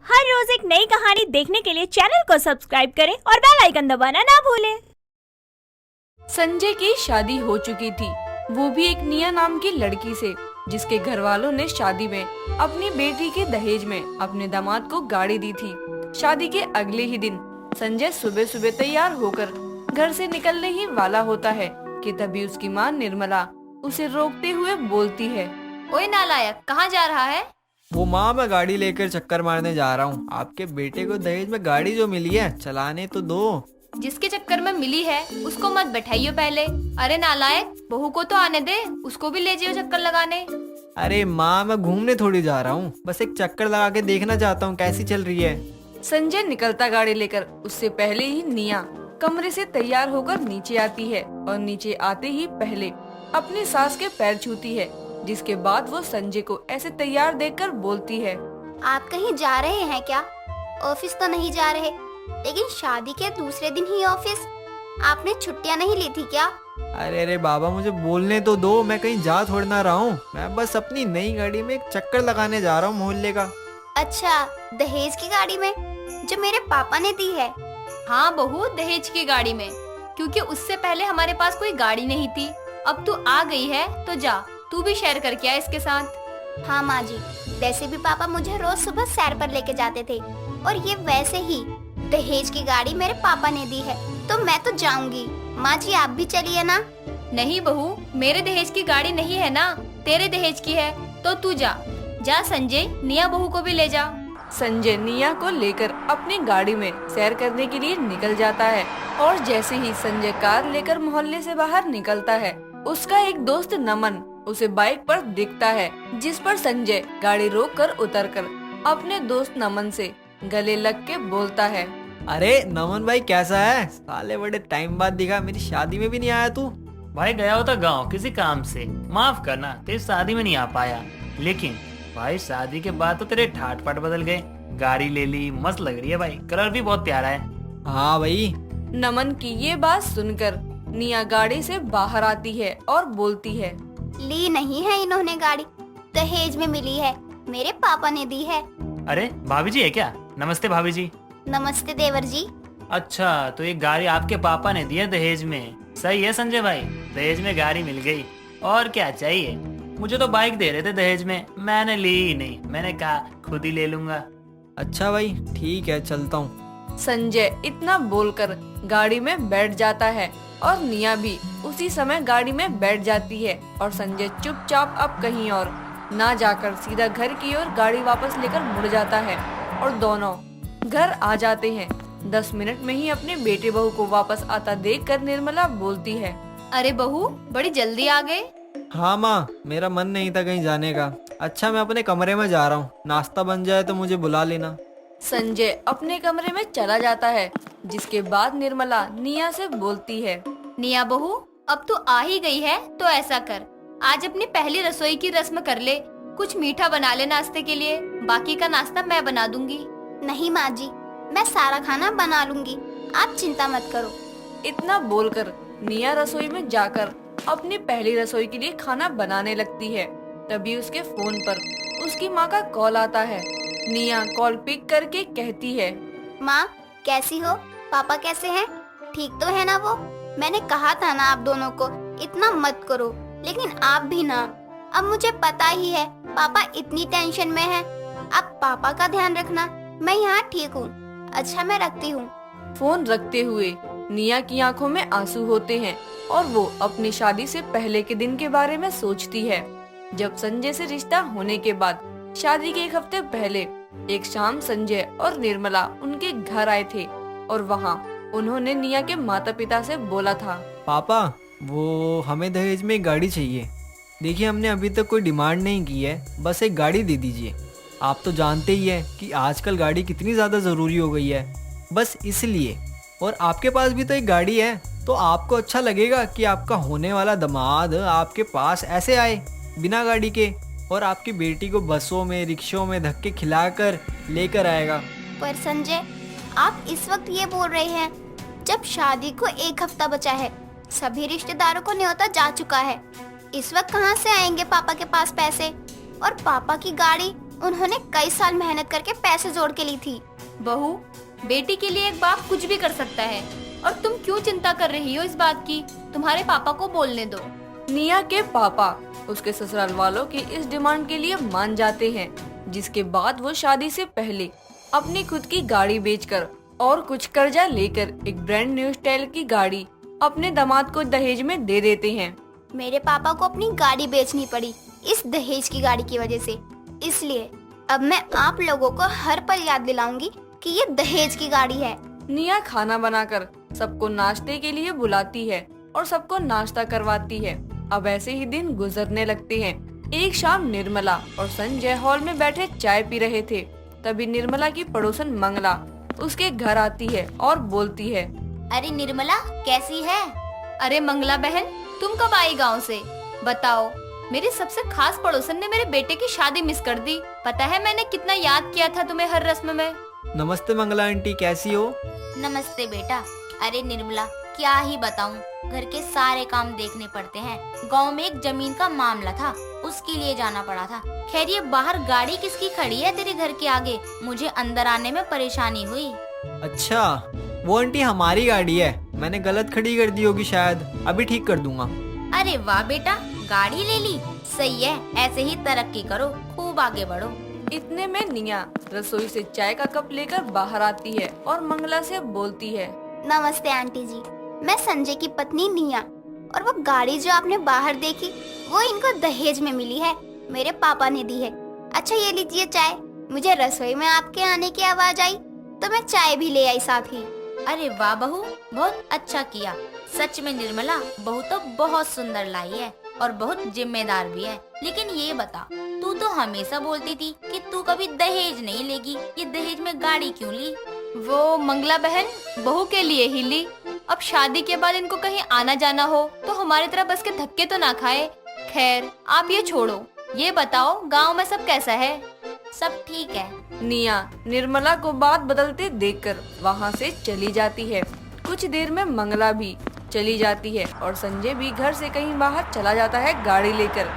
हर रोज एक नई कहानी देखने के लिए चैनल को सब्सक्राइब करें और बेल आइकन दबाना ना भूलें। संजय की शादी हो चुकी थी, वो भी एक निया नाम की लड़की से, जिसके घर वालों ने शादी में अपनी बेटी के दहेज में अपने दामाद को गाड़ी दी थी। शादी के अगले ही दिन संजय सुबह सुबह तैयार होकर घर से निकलने ही वाला होता है कि तभी उसकी माँ निर्मला उसे रोकते हुए बोलती है, ओए नालायक, कहाँ जा रहा है? वो माँ, मैं गाड़ी लेकर चक्कर मारने जा रहा हूँ। आपके बेटे को दहेज में गाड़ी जो मिली है चलाने तो दो। जिसके चक्कर में मिली है उसको मत बैठाइयो पहले। अरे नालायक, बहू को तो आने दे, उसको भी ले जाइयो चक्कर लगाने। अरे माँ, मैं घूमने थोड़ी जा रहा हूँ, बस एक चक्कर लगा के देखना चाहता हूँ कैसी चल रही है। संजय निकलता गाड़ी लेकर उससे पहले ही निया कमरे से तैयार होकर नीचे आती है और नीचे आते ही पहले अपनी सास के पैर छूती है, जिसके बाद वो संजय को ऐसे तैयार देखकर बोलती है, आप कहीं जा रहे हैं क्या? ऑफिस तो नहीं जा रहे, लेकिन शादी के दूसरे दिन ही ऑफिस। आपने छुट्टियां नहीं ली थी क्या? अरे बाबा, मुझे बोलने तो दो, मैं कहीं जा थोड़ी ना रहा हूँ। मैं बस अपनी नई गाड़ी में एक चक्कर लगाने जा रहा हूँ मोहल्ले का। अच्छा, दहेज की गाड़ी में जो मेरे पापा ने दी है? हाँ बहू, दहेज की गाड़ी में, क्योंकि उससे पहले हमारे पास कोई गाड़ी नहीं थी। अब तू आ गई है तो जा, तू भी शेयर करके आ इसके साथ। हाँ माँ जी, वैसे भी पापा मुझे रोज सुबह सैर पर लेके जाते थे, और ये वैसे ही दहेज की गाड़ी मेरे पापा ने दी है, तो मैं तो जाऊंगी। माँ जी, आप भी चलिए ना। नहीं बहू, मेरे दहेज की गाड़ी नहीं है ना, तेरे दहेज की है, तो तू जा। जा संजय, निया बहू को भी ले जा। संजय निया को लेकर अपनी गाड़ी में सैर करने के लिए निकल जाता है और जैसे ही संजय कार लेकर मोहल्ले से बाहर निकलता है, उसका एक दोस्त नमन उसे बाइक पर दिखता है, जिस पर संजय गाड़ी रोककर उतरकर अपने दोस्त नमन से गले लग के बोलता है, अरे नमन भाई, कैसा है? साले बड़े टाइम बाद दिखा, मेरी शादी में भी नहीं आया तू। भाई गया होता गांव किसी काम से, माफ करना तेरी शादी में नहीं आ पाया। लेकिन भाई शादी के बाद तो तेरे ठाट पाट बदल गए, गाड़ी ले ली, मस्त लग रही है भाई, कलर भी बहुत प्यारा है। हाँ भाई। नमन की ये बात सुनकर निया गाड़ी से बाहर आती है और बोलती है, ली नहीं है इन्होंने गाड़ी, दहेज में मिली है, मेरे पापा ने दी है। अरे भाभी जी है क्या? नमस्ते भाभी जी। नमस्ते देवर जी। अच्छा, तो ये गाड़ी आपके पापा ने दी है दहेज में। सही है संजय भाई, दहेज में गाड़ी मिल गई, और क्या चाहिए। मुझे तो बाइक दे रहे थे दहेज में, मैंने ली ही नहीं, मैंने कहा खुद ही ले लूंगा। अच्छा भाई, ठीक है, चलता हूँ। संजय इतना बोलकर गाड़ी में बैठ जाता है और निया भी उसी समय गाड़ी में बैठ जाती है और संजय चुपचाप अब कहीं और ना जाकर सीधा घर की ओर गाड़ी वापस लेकर मुड़ जाता है और दोनों घर आ जाते हैं। 10 मिनट में ही अपने बेटे बहू को वापस आता देखकर निर्मला बोलती है, अरे बहू, बड़ी जल्दी आ गए। हाँ माँ, मेरा मन नहीं था कहीं जाने का। अच्छा, मैं अपने कमरे में जा रहा हूँ, नाश्ता बन जाए तो मुझे बुला लेना। संजय अपने कमरे में चला जाता है, जिसके बाद निर्मला निया से बोलती है, निया बहू, अब तू आ ही गई है तो ऐसा कर, आज अपनी पहली रसोई की रस्म कर ले, कुछ मीठा बना ले नाश्ते के लिए, बाकी का नाश्ता मैं बना दूंगी। नहीं माँ जी, मैं सारा खाना बना लूंगी, आप चिंता मत करो। इतना बोलकर निया रसोई में जाकर अपनी पहली रसोई के लिए खाना बनाने लगती है। तभी उसके फोन पर उसकी माँ का कॉल आता है। निया कॉल पिक करके कहती है, माँ कैसी हो? पापा कैसे हैं? ठीक तो है ना वो? मैंने कहा था ना आप दोनों को इतना मत करो, लेकिन आप भी ना। अब मुझे पता ही है पापा इतनी टेंशन में हैं। अब पापा का ध्यान रखना, मैं यहाँ ठीक हूँ। अच्छा, मैं रखती हूँ। फोन रखते हुए निया की आंखों में आंसू होते हैं और वो अपनी शादी से पहले के दिन के बारे में सोचती है, जब संजय से रिश्ता होने के बाद शादी के एक हफ्ते पहले एक शाम संजय और निर्मला उनके घर आए थे और वहाँ उन्होंने निया के माता पिता से बोला था, पापा, वो हमें दहेज में एक गाड़ी चाहिए। देखिए, हमने अभी तक कोई डिमांड नहीं की है, बस एक गाड़ी दे दीजिए। आप तो जानते ही हैं कि आजकल गाड़ी कितनी ज़्यादा ज़रूरी हो गई है, बस इसलिए। और आपके पास भी तो एक गाड़ी है, तो आपको अच्छा लगेगा कि आपका होने वाला दामाद आपके पास ऐसे आए बिना गाड़ी के, और आपकी बेटी को बसों में, रिक्शों में धक्के खिलाकर लेकर आएगा। पर संजय, आप इस वक्त ये बोल रहे हैं जब शादी को एक हफ्ता बचा है, सभी रिश्तेदारों को न्योता जा चुका है। इस वक्त कहाँ से आएंगे पापा के पास पैसे? और पापा की गाड़ी उन्होंने कई साल मेहनत करके पैसे जोड़ के ली थी। बहू, बेटी के लिए एक बाप कुछ भी कर सकता है, और तुम क्यों चिंता कर रही हो इस बात की? तुम्हारे पापा को बोलने दो। निया के पापा उसके ससुराल वालों की इस डिमांड के लिए मान जाते हैं, जिसके बाद वो शादी से पहले अपनी खुद की गाड़ी बेचकर और कुछ कर्जा लेकर एक ब्रांड न्यू स्टाइल की गाड़ी अपने दामाद को दहेज में दे देते हैं। मेरे पापा को अपनी गाड़ी बेचनी पड़ी इस दहेज की गाड़ी की वजह से। इसलिए अब मैं आप लोगों को हर पल याद दिलाऊंगी कि ये दहेज की गाड़ी है। निया खाना बनाकर सबको नाश्ते के लिए बुलाती है और सबको नाश्ता करवाती है। अब ऐसे ही दिन गुजरने लगते हैं। एक शाम निर्मला और संजय हॉल में बैठे चाय पी रहे थे। तभी निर्मला की पड़ोसन मंगला उसके घर आती है और बोलती है, अरे निर्मला, कैसी है? अरे मंगला बहन, तुम कब आई गांव से? बताओ, मेरी सबसे खास पड़ोसन ने मेरे बेटे की शादी मिस कर दी। पता है मैंने कितना याद किया था तुम्हें हर रस्म में। नमस्ते मंगला आंटी, कैसी हो? नमस्ते बेटा। अरे निर्मला, क्या ही बताऊं, घर के सारे काम देखने पड़ते हैं। गांव में एक जमीन का मामला था, उसके लिए जाना पड़ा था। खैर, ये बाहर गाड़ी किसकी खड़ी है तेरे घर के आगे? मुझे अंदर आने में परेशानी हुई। अच्छा, वो आंटी हमारी गाड़ी है, मैंने गलत खड़ी कर दी होगी शायद, अभी ठीक कर दूंगा। अरे वाह बेटा, गाड़ी ले ली, सही है। ऐसे ही तरक्की करो, खूब आगे बढ़ो। इतने में निया रसोई से चाय का कप लेकर बाहर आती है और मंगला से बोलती है, नमस्ते आंटी जी, मैं संजय की पत्नी निया, और वो गाड़ी जो आपने बाहर देखी वो इनको दहेज में मिली है, मेरे पापा ने दी है। अच्छा, ये लीजिए चाय। मुझे रसोई में आपके आने की आवाज आई तो मैं चाय भी ले आई साथ ही। अरे वाह बहू, बहुत अच्छा किया। सच में निर्मला, बहू तो बहुत सुंदर लाई है और बहुत जिम्मेदार भी है। लेकिन ये बता, तू तो हमेशा बोलती थी कि तू कभी दहेज नहीं लेगी, ये दहेज में गाड़ी क्यों ली? वो मंगला बहन, बहू के लिए ही ली। अब शादी के बाद इनको कहीं आना जाना हो तो हमारी तरह बस के धक्के तो ना खाए। खैर, आप ये छोड़ो, ये बताओ गांव में सब कैसा है? सब ठीक है। निया निर्मला को बात बदलते देखकर वहाँ से चली जाती है। कुछ देर में मंगला भी चली जाती है और संजय भी घर से कहीं बाहर चला जाता है गाड़ी लेकर।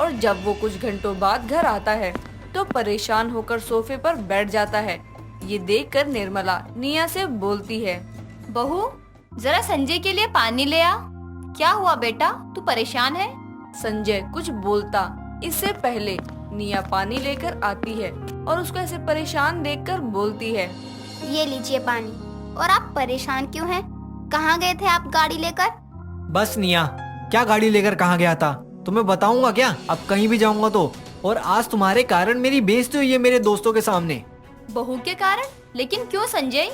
और जब वो कुछ घंटों बाद घर आता है तो परेशान होकर सोफे पर बैठ जाता है। ये देखकर निर्मला निया से बोलती है, बहू, जरा संजय के लिए पानी ले आ। क्या हुआ बेटा, तू परेशान है? संजय कुछ बोलता इससे पहले निया पानी लेकर आती है और उसको ऐसे परेशान देखकर बोलती है, ये लीजिए पानी। और आप परेशान क्यों हैं? कहाँ गए थे आप गाड़ी लेकर? बस निया, क्या गाड़ी लेकर कहाँ गया था तुम्हें बताऊंगा क्या? अब कहीं भी जाऊंगा तो। और आज तुम्हारे कारण मेरी बेइज्जती हुई है मेरे दोस्तों के सामने। बहू के कारण? लेकिन क्यों संजय?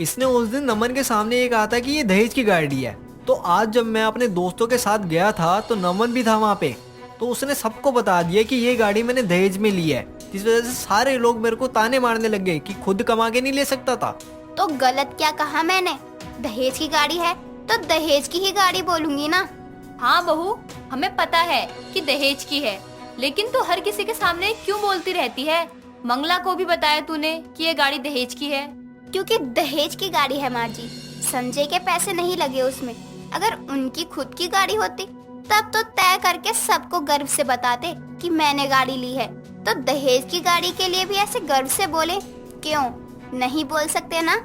इसने उस दिन नमन के सामने ये कहा था कि ये दहेज की गाड़ी है, तो आज जब मैं अपने दोस्तों के साथ गया था तो नमन भी था वहाँ पे, तो उसने सबको बता दिया कि ये गाड़ी मैंने दहेज में ली है, जिस वजह से सारे लोग मेरे को ताने मारने लग गए कि खुद कमा के नहीं ले सकता था। तो गलत क्या कहा मैंने? दहेज की गाड़ी है तो दहेज की ही गाड़ी बोलूंगी ना। हाँ बहू, हमें पता है कि दहेज की है, लेकिन तू हर किसी के सामने क्यों बोलती रहती है? मंगला को भी बताया तूने कि ये गाड़ी दहेज की है। क्योंकि दहेज की गाड़ी है माँ जी, संजय के पैसे नहीं लगे उसमें। अगर उनकी खुद की गाड़ी होती तब तो तय करके सबको गर्व से बताते कि मैंने गाड़ी ली है। तो दहेज की गाड़ी के लिए भी ऐसे गर्व से बोले क्यों? नहीं बोल सकते ना,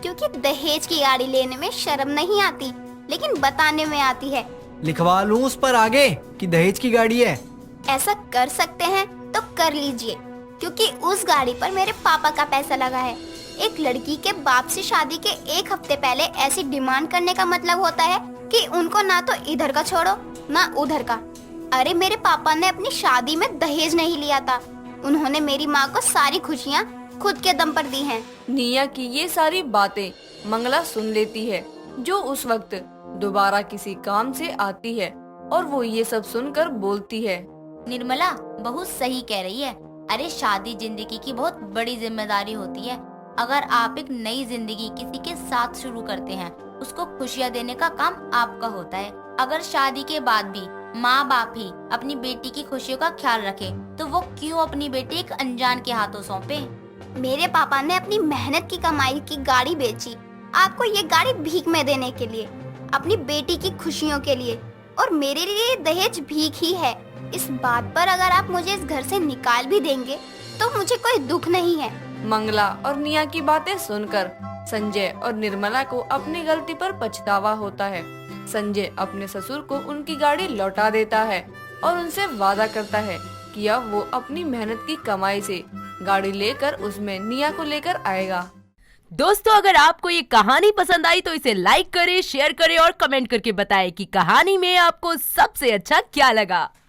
क्योंकि दहेज की गाड़ी लेने में शर्म नहीं आती, लेकिन बताने में आती है। लिखवा लूं उस पर आगे कि दहेज की गाड़ी है? ऐसा कर सकते हैं तो कर लीजिए, क्योंकि उस गाड़ी पर मेरे पापा का पैसा लगा है। एक लड़की के बाप से शादी के एक हफ्ते पहले ऐसी डिमांड करने का मतलब होता है कि उनको ना तो इधर का छोड़ो ना उधर का। अरे मेरे पापा ने अपनी शादी में दहेज नहीं लिया था, उन्होंने मेरी माँ को सारी खुशियाँ खुद के दम पर दी हैं। निया की ये सारी बातें मंगला सुन लेती है, जो उस वक्त दोबारा किसी काम से आती है, और वो ये सब सुनकर बोलती है, निर्मला बहुत सही कह रही है। अरे शादी जिंदगी की बहुत बड़ी जिम्मेदारी होती है। अगर आप एक नई जिंदगी किसी के साथ शुरू करते हैं, उसको खुशियाँ देने का काम आपका होता है। अगर शादी के बाद भी माँ बाप ही अपनी बेटी की खुशियों का ख्याल रखे, तो वो क्यों अपनी बेटी एक अनजान के हाथों सौंपे? मेरे पापा ने अपनी मेहनत की कमाई की गाड़ी बेची, आपको ये गाड़ी भीख में देने के लिए, अपनी बेटी की खुशियों के लिए, और मेरे लिए दहेज भीख ही है। इस बात पर अगर आप मुझे इस घर से निकाल भी देंगे तो मुझे कोई दुख नहीं है। मंगला और निया की बातें सुनकर संजय और निर्मला को अपनी गलती पर पछतावा होता है। संजय अपने ससुर को उनकी गाड़ी लौटा देता है और उनसे वादा करता है कि अब वो अपनी मेहनत की कमाई से गाड़ी लेकर उसमें निया को लेकर आएगा। दोस्तों, अगर आपको ये कहानी पसंद आई तो इसे लाइक करें, शेयर करें और कमेंट करके बताएं कि कहानी में आपको सबसे अच्छा क्या लगा।